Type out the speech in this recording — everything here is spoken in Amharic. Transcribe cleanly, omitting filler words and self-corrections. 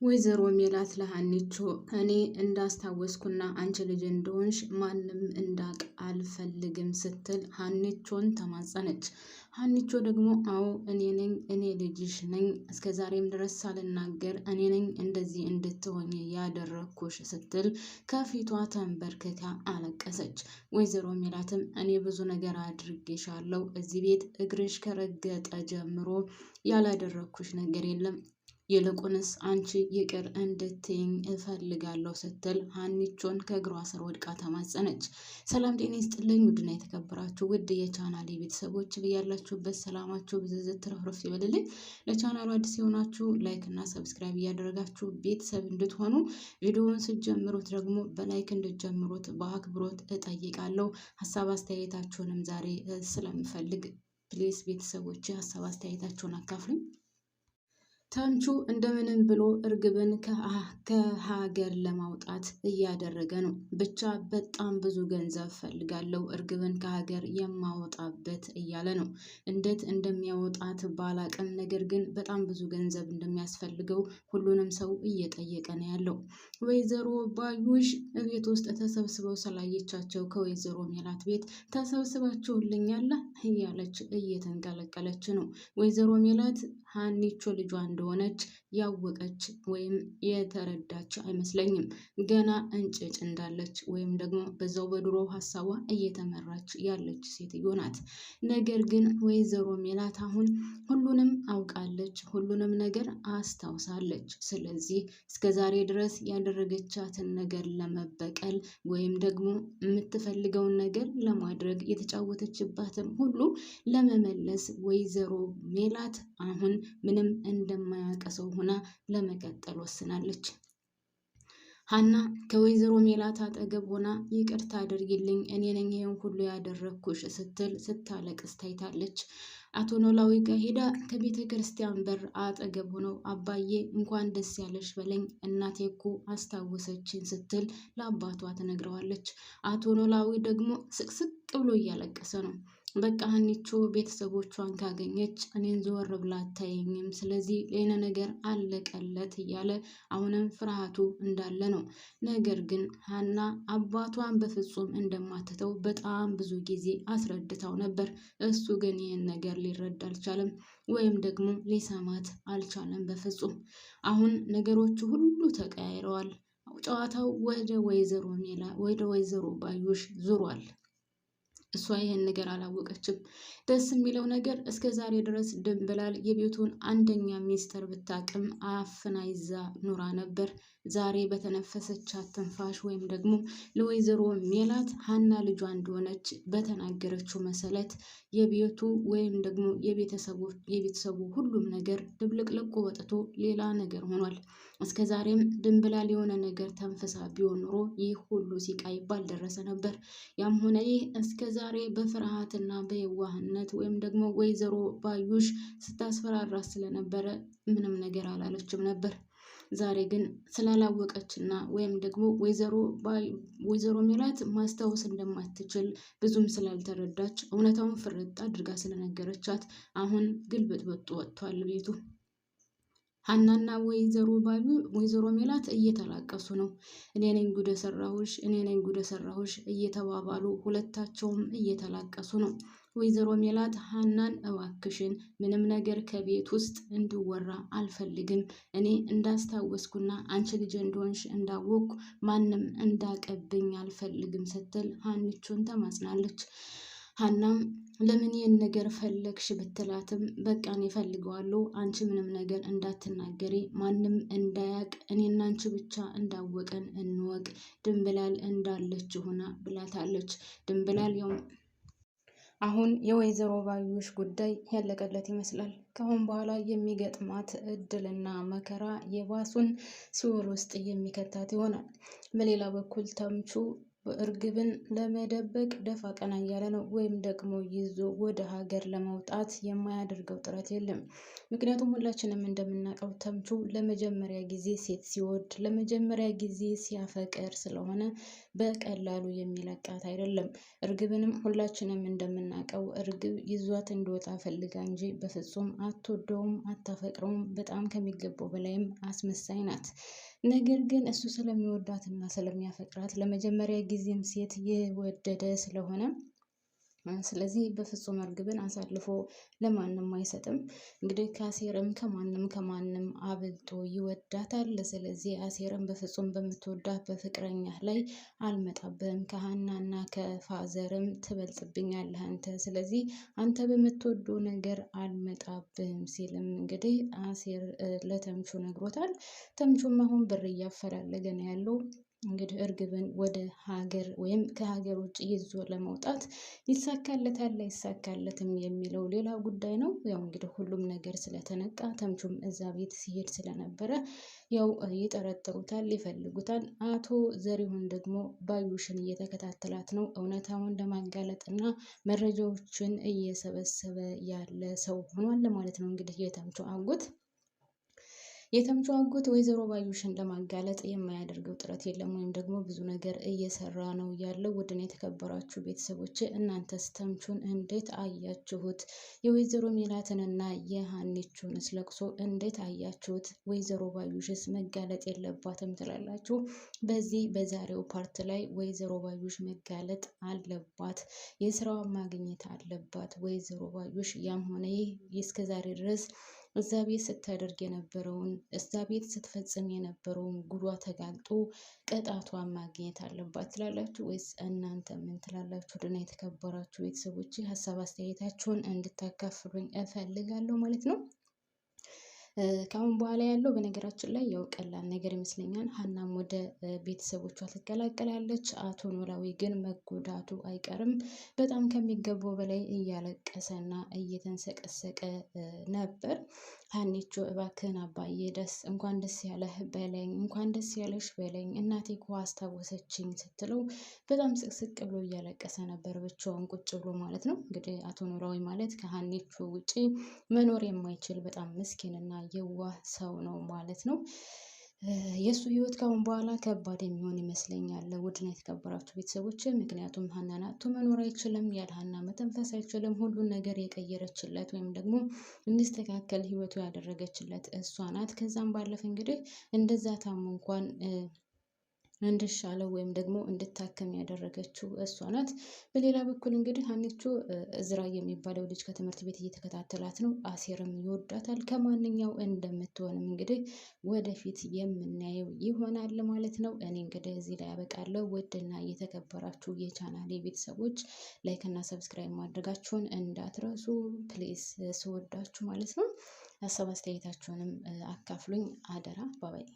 ወይዘሮ ሜላት ለሀኒቾ እኔ እንዳስታወስኩና አንቺ ልጅ እንደሆንሽ ማንም እንዳቅ አልፈልግም ስትል ሀኒቾን ተማጸነች። ሀኒቾ ደግሞ አዎ እኔ ነኝ፣ እኔ ልጅሽ ነኝ፣ እስከዛሬም ድረስ ሳልናገር እኔ ነኝ እንደዚህ እንድትሆኝ ያደረግኩሽ ስትል ከፊቷ ተንበርክካ አለቀሰች። ወይዘሮ ሜላትም እኔ ብዙ ነገር አድርጌሻለሁ፣ እዚህ ቤት እግርሽ ከረገጠ ጀምሮ ያላደረግኩሽ ነገር የለም፣ ይልቁንስ አንቺ ይቅር እንድትይኝ እፈልጋለሁ ስትል ሀኒቾን ከእግሯ ስር ወድቃ ተማጸነች። ሰላም ጤና ይስጥልኝ ውድና የተከበራችሁ ውድ የቻናሌ ቤተሰቦች ብያላችሁበት ሰላማችሁ ብዝዝት ትረፍረፍ ይበልልኝ። ለቻናሉ አዲስ የሆናችሁ ላይክ እና ሰብስክራይብ እያደረጋችሁ ቤተሰብ እንድትሆኑ ቪዲዮውን ስትጀምሩት ደግሞ በላይክ እንድትጀምሩት በአክብሮት እጠይቃለሁ። ሀሳብ አስተያየታችሁንም ዛሬ ስለምፈልግ ፕሊስ ቤተሰቦች ሀሳብ አስተያየታችሁን አካፍሉኝ። ተምቹ እንደምንም ብሎ እርግብን ከሀገር ለማውጣት እያደረገ ነው። ብቻ በጣም ብዙ ገንዘብ ፈልጋለሁ እርግብን ከሀገር የማወጣበት እያለ ነው። እንዴት እንደሚያወጣት ባላቅም፣ ነገር ግን በጣም ብዙ ገንዘብ እንደሚያስፈልገው ሁሉንም ሰው እየጠየቀ ነው ያለው። ወይዘሮ ባዩሽ ቤት ውስጥ ተሰብስበው ስላየቻቸው ከወይዘሮ ሜላት ቤት ተሰብስባችሁልኛል እያለች እየተንቀለቀለች ነው። ወይዘሮ ሜላት ሀኒቾ ልጇ እንደሆነች ያወቀች ወይም የተረዳች አይመስለኝም። ገና እንጭጭ እንዳለች ወይም ደግሞ በዛው በድሮ ሀሳቧ እየተመራች ያለች ሴትዮ ናት። ነገር ግን ወይዘሮ ሜላት አሁን ሁሉንም አውቃለች፣ ሁሉንም ነገር አስታውሳለች። ስለዚህ እስከዛሬ ድረስ ያደረገቻትን ነገር ለመበቀል ወይም ደግሞ የምትፈልገውን ነገር ለማድረግ የተጫወተችባትን ሁሉ ለመመለስ ወይዘሮ ሜላት አሁን ምንም እንደማያውቅ ሰው ሆና ለመቀጠል ወስናለች። ሀና ከወይዘሮ ሜላት አጠገብ ሆና ይቅርታ አድርጊልኝ፣ እኔ ነኝ ይሄን ሁሉ ያደረግኩሽ ስትል ስታለቅስ ታይታለች። አቶ ኖላዊ ጋር ሄዳ ከቤተ ክርስቲያን በር አጠገብ ሆነው አባዬ እንኳን ደስ ያለሽ በለኝ፣ እናቴ እኮ አስታወሰችን ስትል ለአባቷ ትነግረዋለች። አቶ ኖላዊ ደግሞ ስቅስቅ ብሎ እያለቀሰ ነው። በቃ ሀኒቾ ቤተሰቦቿን ካገኘች እኔን ዘወር ብላ አታየኝም፣ ስለዚህ ሌላ ነገር አለቀለት እያለ አሁንም ፍርሃቱ እንዳለ ነው። ነገር ግን ሀና አባቷን በፍጹም እንደማትተው በጣም ብዙ ጊዜ አስረድታው ነበር። እሱ ግን ይህን ነገር ሊረዳ አልቻለም፣ ወይም ደግሞ ሊሰማት አልቻለም በፍጹም። አሁን ነገሮቹ ሁሉ ተቀያይረዋል። ጨዋታው ወደ ወይዘሮ ባዩሽ ዙሯል። እሷ ይህን ነገር አላወቀችም። ደስ የሚለው ነገር እስከ ዛሬ ድረስ ድንብላል የቤቱን አንደኛ ሚስጥር ብታቅም አፍና ይዛ ኑራ ነበር። ዛሬ በተነፈሰቻት ትንፋሽ ወይም ደግሞ ለወይዘሮ ሜላት ሀና ልጇ እንደሆነች በተናገረችው መሰረት የቤቱ ወይም ደግሞ የቤተሰቡ ሁሉም ነገር ድብልቅልቁ ወጥቶ ሌላ ነገር ሆኗል። እስከ ዛሬም ድንብላል የሆነ ነገር ተንፈሳ ቢሆን ኖሮ ይህ ሁሉ ሲቃይ ባልደረሰ ነበር። ያም ሆነ ይህ እስከ ዛሬ በፍርሃትና በየዋህነት ወይም ደግሞ ወይዘሮ ባዩሽ ስታስፈራራ ስለነበረ ምንም ነገር አላለችም ነበር። ዛሬ ግን ስላላወቀችና ወይም ደግሞ ወይዘሮ ሜላት ማስታወስ እንደማትችል ብዙም ስላልተረዳች እውነታውን ፍርጥ አድርጋ ስለነገረቻት አሁን ግልብጥብጡ ወጥቷል ቤቱ። ሀናና ወይዘሮ ሜላት እየተላቀሱ ነው። እኔ ነኝ ጉድ ሰራሁሽ፣ እኔ ነኝ ጉድ ሰራሁሽ እየተባባሉ ሁለታቸውም እየተላቀሱ ነው። ወይዘሮ ሜላት ሀናን እባክሽን ምንም ነገር ከቤት ውስጥ እንዲወራ አልፈልግም፣ እኔ እንዳስታወስኩና አንቺ ልጅ እንደሆንሽ እንዳወቅኩ ማንም እንዳቀብኝ አልፈልግም ስትል ሀኒቾን ተማጽናለች። ሀናም ለምን ይህን ነገር ፈለግሽ ብትላትም በቃ እኔ እፈልገዋለሁ፣ አንቺ ምንም ነገር እንዳትናገሪ፣ ማንም እንዳያቅ፣ እኔና አንቺ ብቻ እንዳወቀን እንወቅ፣ ድንብላል እንዳለች ሆና ብላታለች። ድንብላል አሁን የወይዘሮ ባዩሽ ጉዳይ ያለቀለት ይመስላል። ከአሁን በኋላ የሚገጥማት እድልና መከራ የባሱን ሲኦል ውስጥ የሚከታት ይሆናል። በሌላ በኩል ተምቹ እርግብን ለመደበቅ ደፋ ቀና እያለ ነው፣ ወይም ደግሞ ይዞ ወደ ሀገር ለማውጣት የማያደርገው ጥረት የለም። ምክንያቱም ሁላችንም እንደምናውቀው ተምቹ ለመጀመሪያ ጊዜ ሴት ሲወድ ለመጀመሪያ ጊዜ ሲያፈቅር ስለሆነ በቀላሉ የሚለቃት አይደለም። እርግብንም ሁላችንም እንደምናውቀው እርግብ ይዟት እንዲወጣ ፈልጋ እንጂ በፍጹም አትወደውም፣ አታፈቅረውም። በጣም ከሚገባው በላይም አስመሳይ ናት። ነገር ግን እሱ ስለሚወዳትና ስለሚያፈቅራት ለመጀመሪያ ጊዜም ሴት የወደደ ስለሆነ ስለዚህ በፍጹም እርግብን አሳልፎ ለማንም አይሰጥም። እንግዲህ ከአሴርም ከማንም አብልጦ ይወዳታል። ስለዚህ አሴርም በፍጹም በምትወዳት በፍቅረኛ ላይ አልመጣብህም፣ ከሀናና ከፋዘርም ትበልጥብኛለህ አንተ፣ ስለዚህ አንተ በምትወደው ነገር አልመጣብህም ሲልም እንግዲህ አሴር ለተምቹ ነግሮታል። ተምቹም አሁን ብር እያፈላለገ ነው ያለው። እንግዲህ እርግብን ወደ ሀገር ወይም ከሀገር ውጭ ይዞ ለመውጣት ይሳካለታል አይሳካለትም የሚለው ሌላ ጉዳይ ነው። ያው እንግዲህ ሁሉም ነገር ስለተነቃ ተምቹም እዛ ቤት ሲሄድ ስለነበረ ያው ይጠረጥሩታል፣ ይፈልጉታል። አቶ ዘሪሁን ደግሞ ባዩሽን እየተከታተላት ነው። እውነታውን ለማጋለጥ እና መረጃዎችን እየሰበሰበ ያለ ሰው ሆኗል ማለት ነው። እንግዲህ የተምቹ አጎት ወይዘሮ ባዩሽን ለማጋለጥ የማያደርገው ጥረት የለም፣ ወይም ደግሞ ብዙ ነገር እየሰራ ነው ያለው። ውድን የተከበራችሁ ቤተሰቦች እናንተስ ተምቹን እንዴት አያችሁት? የወይዘሮ ሜላትንና የሀኒቹንስ ለቅሶ እንዴት አያችሁት? ወይዘሮ ባዩሽስ መጋለጥ የለባትም ትላላችሁ? በዛሬው ፓርት ላይ ወይዘሮ ባዩሽ መጋለጥ አለባት፣ የስራዋ ማግኘት አለባት። ወይዘሮ ባዩሽ ያም ሆነ ይህ እስከዛሬ ድረስ እዛ ቤት ስታደርግ የነበረውን እዛ ቤት ስትፈጽም የነበረውን ጉዷ ተጋልጦ ቅጣቷን ማግኘት አለባት ትላላችሁ ወይስ እናንተ ምን ትላላችሁ? ድና የተከበራችሁ ቤተሰቦች ሀሳብ አስተያየታችሁን እንድታካፍሉኝ እፈልጋለሁ ማለት ነው። ከአሁን በኋላ ያለው በነገራችን ላይ ያው ቀላል ነገር ይመስለኛል። ሀናም ወደ ቤተሰቦቿ ትቀላቀላለች። አቶ ኖላዊ ግን መጎዳቱ አይቀርም። በጣም ከሚገባው በላይ እያለቀሰና እየተንሰቀሰቀ ነበር። ሀኒቾ እባክህን አባዬ እንኳን ደስ ያለህ በለኝ፣ እንኳን ደስ ያለሽ በለኝ፣ እናቴ እኮ አስታወሰችኝ ስትለው በጣም ስቅስቅ ብሎ እያለቀሰ ነበር፣ ብቻውን ቁጭ ብሎ ማለት ነው። እንግዲህ አቶ ኖላዊ ማለት ከሀኒቾ ውጪ መኖር የማይችል በጣም ምስኪንና የዋህ ሰው ነው ማለት ነው። የእሱ ህይወት ካሁን በኋላ ከባድ የሚሆን ይመስለኛል። ውድና የተከበራችሁ ቤተሰቦች ምክንያቱም ሀናን አጥቶ መኖር አይችልም፣ ያለ ሀና መተንፈስ አይችልም። ሁሉን ነገር የቀየረችለት ወይም ደግሞ እንዲስተካከል ህይወቱ ያደረገችለት እሷ ናት። ከዛም ባለፈ እንግዲህ እንደዛ ታሞ እንኳን እንድሻለው ወይም ደግሞ እንድታከም ያደረገችው እሷ ናት። በሌላ በኩል እንግዲህ ሀኒቾ እዝራ የሚባለው ልጅ ከትምህርት ቤት እየተከታተላት ነው። አሴርም ይወዳታል። ከማንኛው እንደምትሆንም እንግዲህ ወደፊት የምናየው ይሆናል ማለት ነው። እኔ እንግዲህ እዚህ ላይ ያበቃለሁ። ውድና የተከበራችሁ የቻናሌ ቤተሰቦች ላይክ እና ሰብስክራይብ ማድረጋችሁን እንዳትረሱ ፕሊዝ፣ ስወዳችሁ ማለት ነው። ሀሳብ አስተያየታችሁንም አካፍሉኝ አደራ። ባባይ